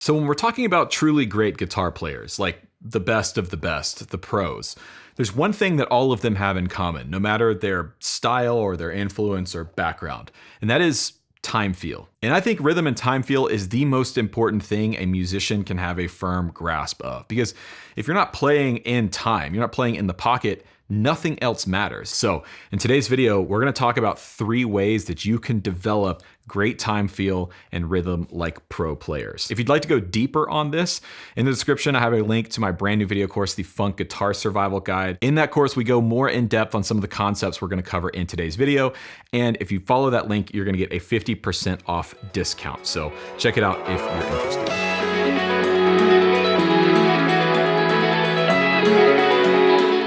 So when we're talking about truly great guitar players, like the best of the best, the pros, there's one thing that all of them have in common, no matter their style or their influence or background, and that is time feel. And I think rhythm and time feel is the most important thing a musician can have a firm grasp of. Because if you're not playing in time, you're not playing in the pocket, nothing else matters. So in today's video, we're gonna talk about 3 ways that you can develop great time feel and rhythm like pro players. If you'd like to go deeper on this, in the description, I have a link to my brand new video course, the Funk Guitar Survival Guide. In that course, we go more in depth on some of the concepts we're gonna cover in today's video. And if you follow that link, you're gonna get a 50% off discount. So check it out if you're interested.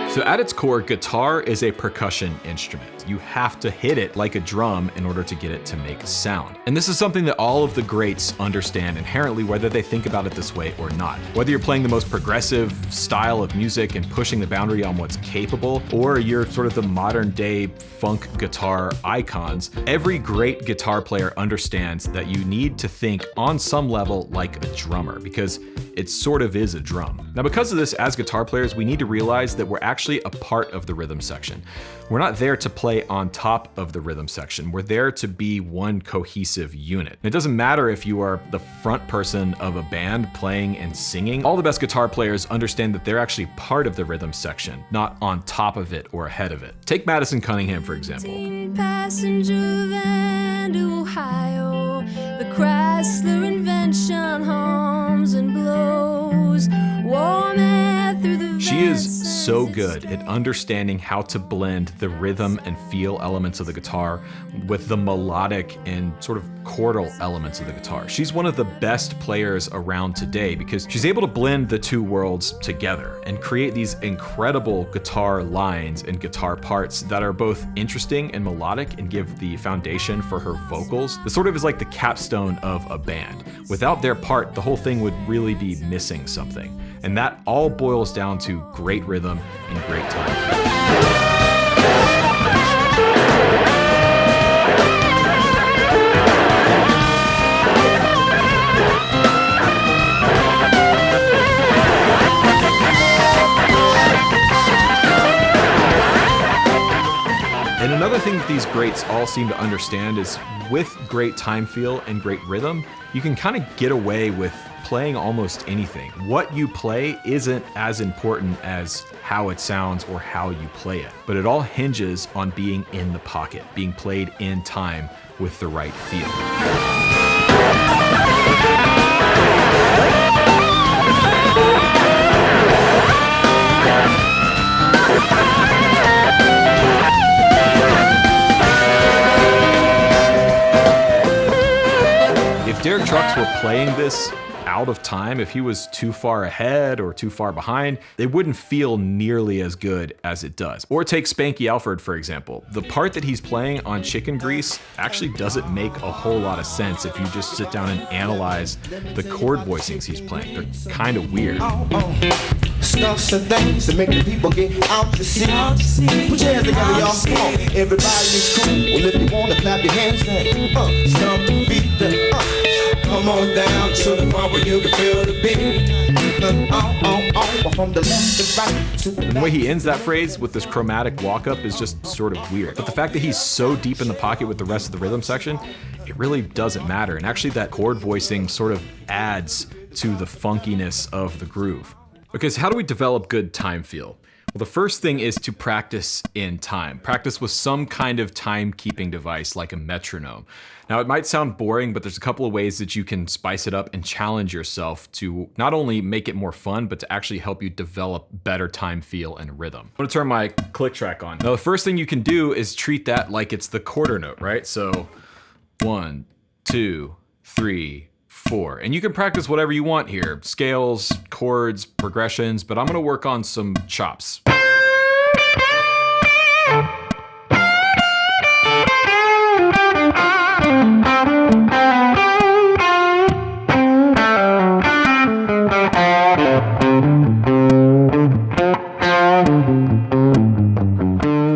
So at its core, guitar is a percussion instrument. You have to hit it like a drum in order to get it to make sound. And this is something that all of the greats understand inherently, whether they think about it this way or not. Whether you're playing the most progressive style of music and pushing the boundary on what's capable, or you're sort of the modern day funk guitar icons, every great guitar player understands that you need to think on some level like a drummer, because it sort of is a drum. Now, because of this, as guitar players, we need to realize that we're actually a part of the rhythm section. We're not there to play on top of the rhythm section. We're there to be one cohesive unit. And it doesn't matter if you are the front person of a band playing and singing. All the best guitar players understand that they're actually part of the rhythm section, not on top of it or ahead of it. Take Madison Cunningham, for example. Passenger van to Ohio, the Chrysler invention hums and blows, warm air through the She is so good at understanding how to blend the rhythm and feel elements of the guitar with the melodic and sort of chordal elements of the guitar. She's one of the best players around today because she's able to blend the two worlds together and create these incredible guitar lines and guitar parts that are both interesting and melodic and give the foundation for her vocals. This sort of is like the capstone of a band. Without their part, the whole thing would really be missing something. And that all boils down to great rhythm and great time. And another thing that these greats all seem to understand is with great time feel and great rhythm, you can kind of get away with playing almost anything. What you play isn't as important as how it sounds or how you play it, but it all hinges on being in the pocket, being played in time with the right feel. If Derek Trucks were playing this out of time, if he was too far ahead or too far behind, it wouldn't feel nearly as good as it does. Or take Spanky Alfred, for example. The part that he's playing on Chicken Grease actually doesn't make a whole lot of sense if you just sit down and analyze the chord voicings he's playing. They're kind of weird. Stuffs and things to make the people get out to see. Put your hands together, y'all. Come on. Everybody is cool. Well, if you want to clap your hands, then stomp your feet, then come on down to the front where you can feel the beat. From the left to right. And the way he ends that phrase with this chromatic walk-up is just sort of weird. But the fact that he's so deep in the pocket with the rest of the rhythm section, it really doesn't matter. And actually that chord voicing sort of adds to the funkiness of the groove. Okay, so how do we develop good time feel? Well, the first thing is to practice in time. Practice with some kind of timekeeping device like a metronome. Now, it might sound boring, but there's a couple of ways that you can spice it up and challenge yourself to not only make it more fun, but to actually help you develop better time feel and rhythm. I'm gonna turn my click track on. Now, the first thing you can do is treat that like it's the quarter note, right? So 1, 2, 3, 4. And you can practice whatever you want here. Scales, chords, progressions, but I'm gonna work on some chops.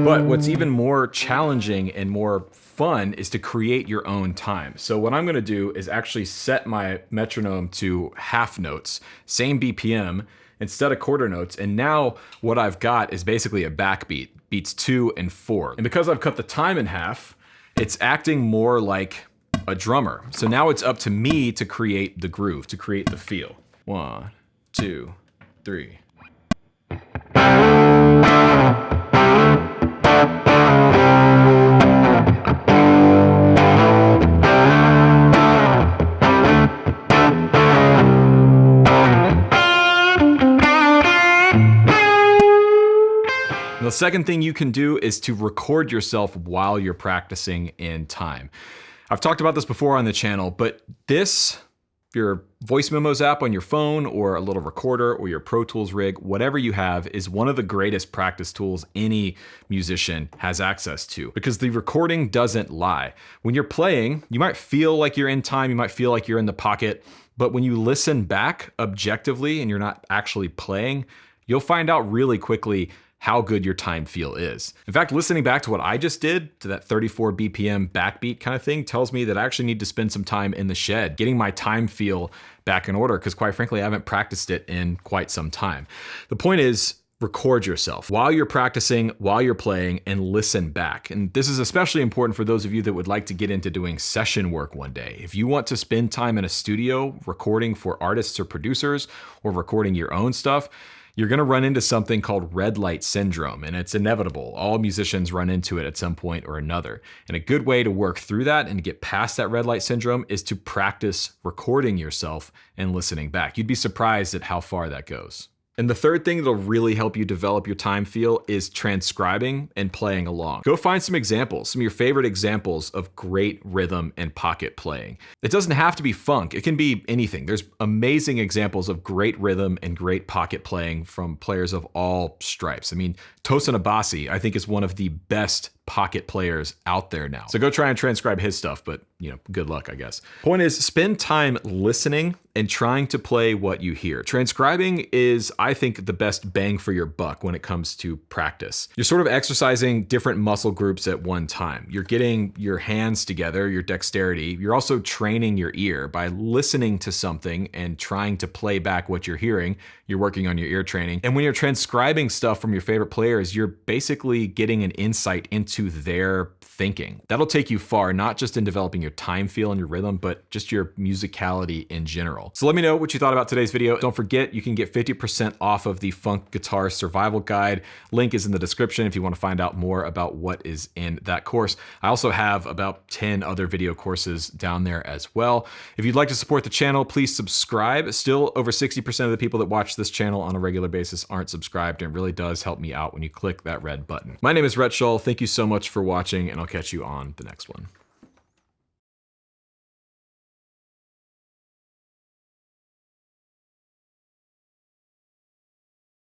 But what's what's even more challenging and more fun is to create your own time. So what I'm gonna do is actually set my metronome to half notes, same BPM, instead of quarter notes. And now what I've got is basically a backbeat, beats 2 and 4. And because I've cut the time in half, it's acting more like a drummer. So now it's up to me to create the groove, to create the feel. 1, 2, 3. The second thing you can do is to record yourself while you're practicing in time. I've talked about this before on the channel, but this, your voice memos app on your phone or a little recorder or your Pro Tools rig, whatever you have, is one of the greatest practice tools any musician has access to, because the recording doesn't lie. When you're playing, you might feel like you're in time, you might feel like you're in the pocket, but when you listen back objectively and you're not actually playing, you'll find out really quickly how good your time feel is. In fact, listening back to what I just did, to that 34 BPM backbeat kind of thing, tells me that I actually need to spend some time in the shed, getting my time feel back in order, because quite frankly, I haven't practiced it in quite some time. The point is, record yourself while you're practicing, while you're playing, and listen back. And this is especially important for those of you that would like to get into doing session work one day. If you want to spend time in a studio recording for artists or producers, or recording your own stuff, you're gonna run into something called red light syndrome, and it's inevitable. All musicians run into it at some point or another. And a good way to work through that and get past that red light syndrome is to practice recording yourself and listening back. You'd be surprised at how far that goes. And the third thing that'll really help you develop your time feel is transcribing and playing along. Go find some examples, some of your favorite examples of great rhythm and pocket playing. It doesn't have to be funk, it can be anything. There's amazing examples of great rhythm and great pocket playing from players of all stripes. I mean, Tosin Abasi, I think, is one of the best pocket players out there now. So go try and transcribe his stuff, but good luck, I guess. Point is, spend time listening and trying to play what you hear. Transcribing is, I think, the best bang for your buck when it comes to practice. You're sort of exercising different muscle groups at one time. You're getting your hands together, your dexterity. You're also training your ear by listening to something and trying to play back what you're hearing. You're working on your ear training. And when you're transcribing stuff from your favorite players, you're basically getting an insight into their thinking. That'll take you far, not just in developing your time feel and your rhythm, but just your musicality in general. So let me know what you thought about today's video. Don't forget, you can get 50% off of the Funk Guitar Survival Guide. Link is in the description if you want to find out more about what is in that course. I also have about 10 other video courses down there as well. If you'd like to support the channel, please subscribe. Still, over 60% of the people that watch this channel on a regular basis aren't subscribed, and it really does help me out when you click that red button. My name is Rhett Shull. Thank you so much for watching, and I'll catch you on the next one.